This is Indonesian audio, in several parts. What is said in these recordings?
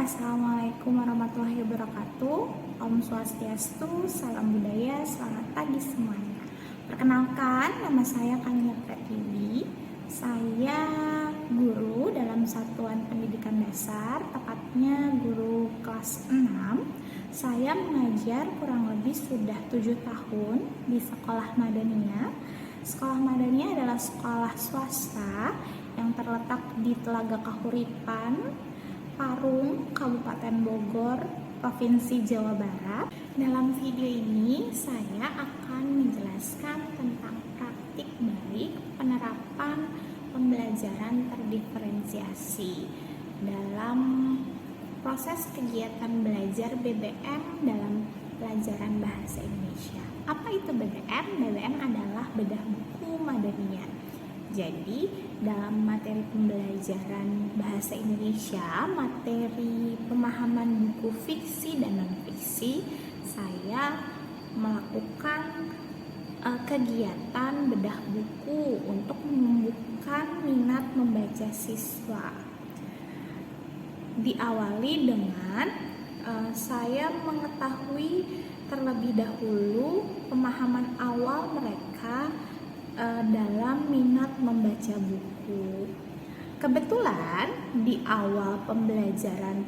Assalamualaikum warahmatullahi wabarakatuh. Om Swastiastu, salam budaya, selamat pagi semuanya. Perkenalkan, nama saya Kania Pratiwi. Saya guru dalam Satuan Pendidikan Dasar, tepatnya guru kelas 6. Saya mengajar kurang lebih sudah 7 tahun di Sekolah Madaniyah. Sekolah Madaniyah adalah sekolah swasta yang terletak di Telaga Kahuripan, Parung, Kabupaten Bogor, Provinsi Jawa Barat. Dalam video ini saya akan menjelaskan tentang praktik baik penerapan pembelajaran terdiferensiasi dalam proses kegiatan belajar BBM dalam pelajaran bahasa Indonesia. Apa itu BBM? BBM adalah bedah buku Madaniyah. Jadi, dalam materi pembelajaran bahasa Indonesia, materi pemahaman buku fiksi dan non-fiksi, saya melakukan kegiatan bedah buku untuk menumbuhkan minat membaca siswa. Diawali dengan saya mengetahui terlebih dahulu pemahaman awal mereka dalam minat membaca buku. Kebetulan di awal pembelajaran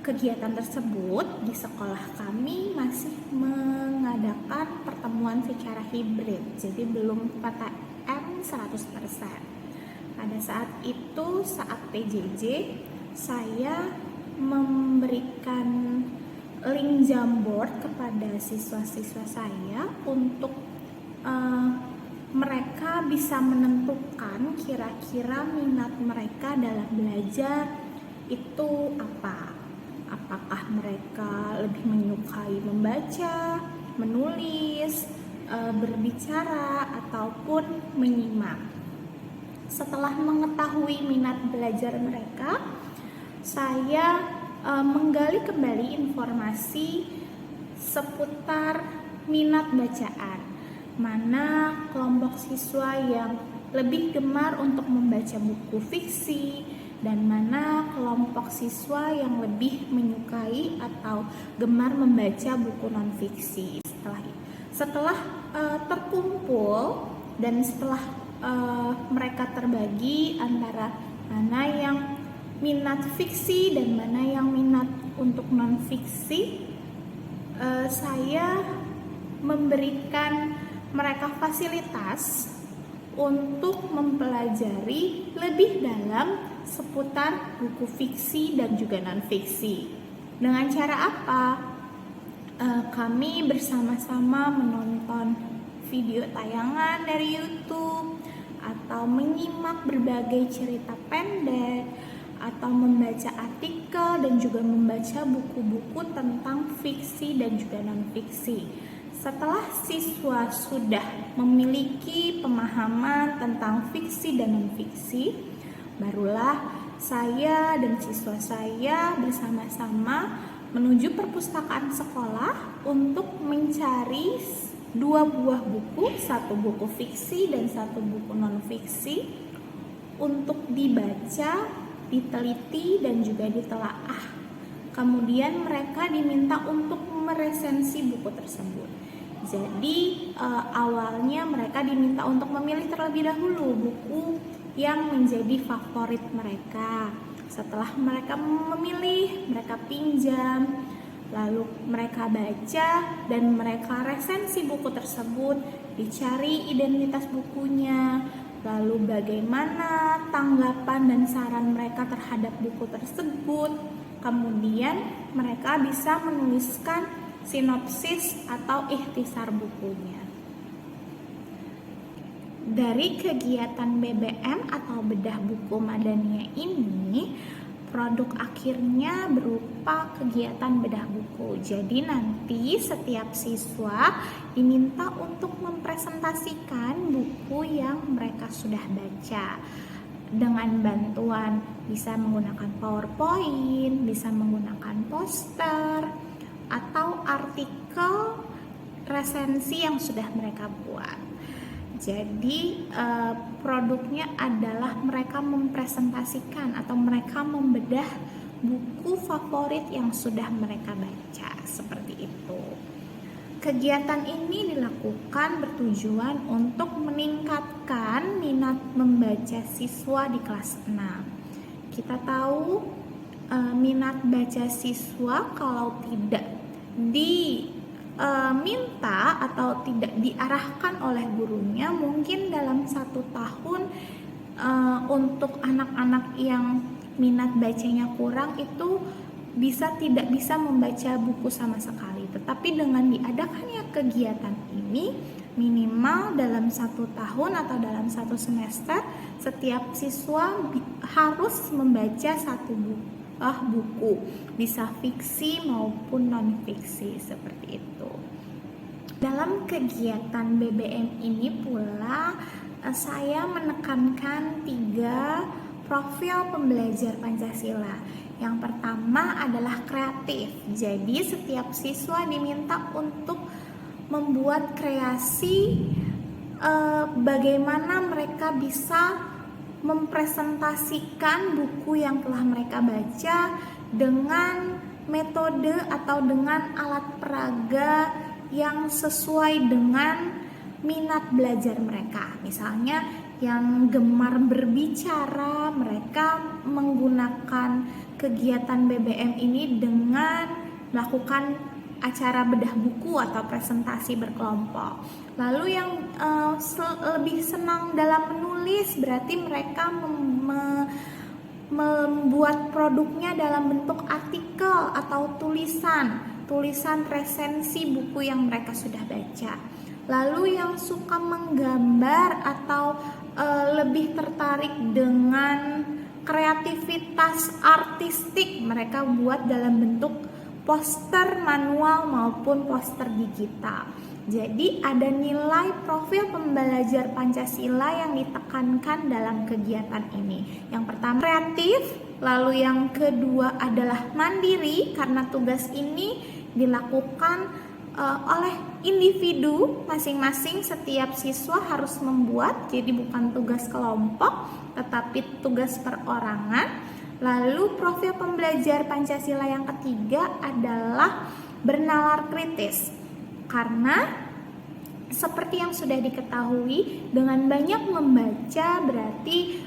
kegiatan tersebut di sekolah kami masih mengadakan pertemuan secara hibrid, jadi belum PTM 100%. Pada saat itu, saat PJJ, saya memberikan link Jamboard kepada siswa-siswa saya untuk mereka bisa menentukan kira-kira minat mereka dalam belajar itu apa. Apakah mereka lebih menyukai membaca, menulis, berbicara, ataupun menyimak. Setelah mengetahui minat belajar mereka, saya menggali kembali informasi seputar minat bacaan. Mana kelompok siswa yang lebih gemar untuk membaca buku fiksi dan mana kelompok siswa yang lebih menyukai atau gemar membaca buku non-fiksi. Setelah terkumpul dan setelah mereka terbagi antara mana yang minat fiksi dan mana yang minat untuk non-fiksi, saya memberikan mereka fasilitas untuk mempelajari lebih dalam seputar buku fiksi dan juga non-fiksi. Dengan cara apa? Kami bersama-sama menonton video tayangan dari YouTube atau menyimak berbagai cerita pendek atau membaca artikel dan juga membaca buku-buku tentang fiksi dan juga non-fiksi. Setelah siswa sudah memiliki pemahaman tentang fiksi dan non-fiksi, barulah saya dan siswa saya bersama-sama menuju perpustakaan sekolah untuk mencari 2 buah buku, 1 buku fiksi dan 1 buku non-fiksi untuk dibaca, diteliti dan juga ditelaah. Kemudian mereka diminta untuk meresensi buku tersebut. Jadi awalnya mereka diminta untuk memilih terlebih dahulu buku yang menjadi favorit mereka. Setelah mereka memilih, mereka pinjam, lalu mereka baca dan mereka resensi buku tersebut, dicari identitas bukunya, lalu bagaimana tanggapan dan saran mereka terhadap buku tersebut. Kemudian mereka bisa menuliskan sinopsis atau ikhtisar bukunya. Dari kegiatan BBM atau bedah buku Madaniyah ini, produk akhirnya berupa kegiatan bedah buku. Jadi nanti setiap siswa diminta untuk mempresentasikan buku yang mereka sudah baca dengan bantuan bisa menggunakan PowerPoint, bisa menggunakan poster atau artikel resensi yang sudah mereka buat. Jadi produknya adalah mereka mempresentasikan atau mereka membedah buku favorit yang sudah mereka baca, seperti itu. Kegiatan ini dilakukan bertujuan untuk meningkatkan minat membaca siswa di kelas 6. Kita tahu minat baca siswa kalau tidak diminta atau tidak diarahkan oleh gurunya, mungkin dalam 1 tahun untuk anak-anak yang minat bacanya kurang itu tidak bisa membaca buku sama sekali. Tetapi dengan diadakannya kegiatan ini, minimal dalam 1 tahun atau dalam 1 semester, setiap siswa harus membaca 1 buku, bisa fiksi maupun non fiksi, seperti itu. Dalam kegiatan BBM ini pula saya menekankan 3 profil pembelajar Pancasila. Yang pertama adalah kreatif. Jadi setiap siswa diminta untuk membuat kreasi bagaimana mereka bisa mempresentasikan buku yang telah mereka baca dengan metode atau dengan alat peraga yang sesuai dengan minat belajar mereka. Misalnya yang gemar berbicara, mereka menggunakan kegiatan BBM ini dengan melakukan acara bedah buku atau presentasi berkelompok. Lalu yang lebih senang dalam menulis, berarti mereka membuat produknya dalam bentuk artikel atau tulisan resensi buku yang mereka sudah baca. Lalu yang suka menggambar atau lebih tertarik dengan kreativitas artistik, mereka buat dalam bentuk poster manual maupun poster digital. Jadi ada nilai profil pembelajar Pancasila yang ditekankan dalam kegiatan ini. Yang pertama kreatif, lalu yang kedua adalah mandiri, karena tugas ini dilakukan oleh individu masing-masing. Setiap siswa harus membuat, jadi bukan tugas kelompok tetapi tugas perorangan. Lalu profil pembelajar Pancasila yang ketiga adalah bernalar kritis, karena seperti yang sudah diketahui, dengan banyak membaca berarti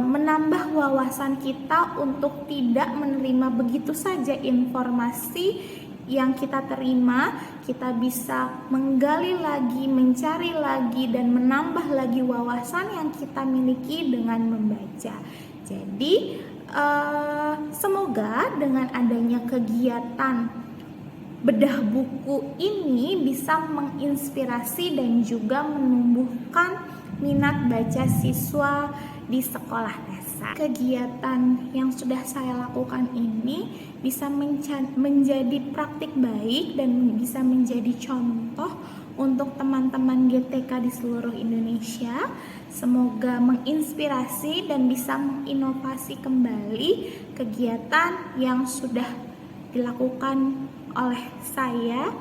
menambah wawasan kita untuk tidak menerima begitu saja informasi yang kita terima. Kita bisa menggali lagi, mencari lagi, dan menambah lagi wawasan yang kita miliki dengan membaca. Jadi semoga dengan adanya kegiatan bedah buku ini bisa menginspirasi dan juga menumbuhkan minat baca siswa di sekolah dasar. Kegiatan yang sudah saya lakukan ini bisa menjadi praktik baik dan bisa menjadi contoh untuk teman-teman GTK di seluruh Indonesia. Semoga menginspirasi dan bisa menginovasi kembali kegiatan yang sudah dilakukan oleh saya,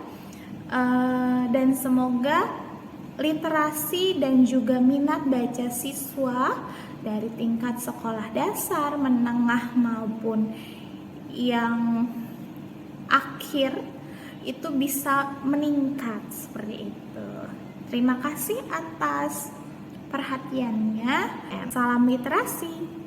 dan semoga literasi dan juga minat baca siswa dari tingkat sekolah dasar, menengah maupun yang akhir itu bisa meningkat seperti itu. Terima kasih atas perhatiannya. Salam literasi.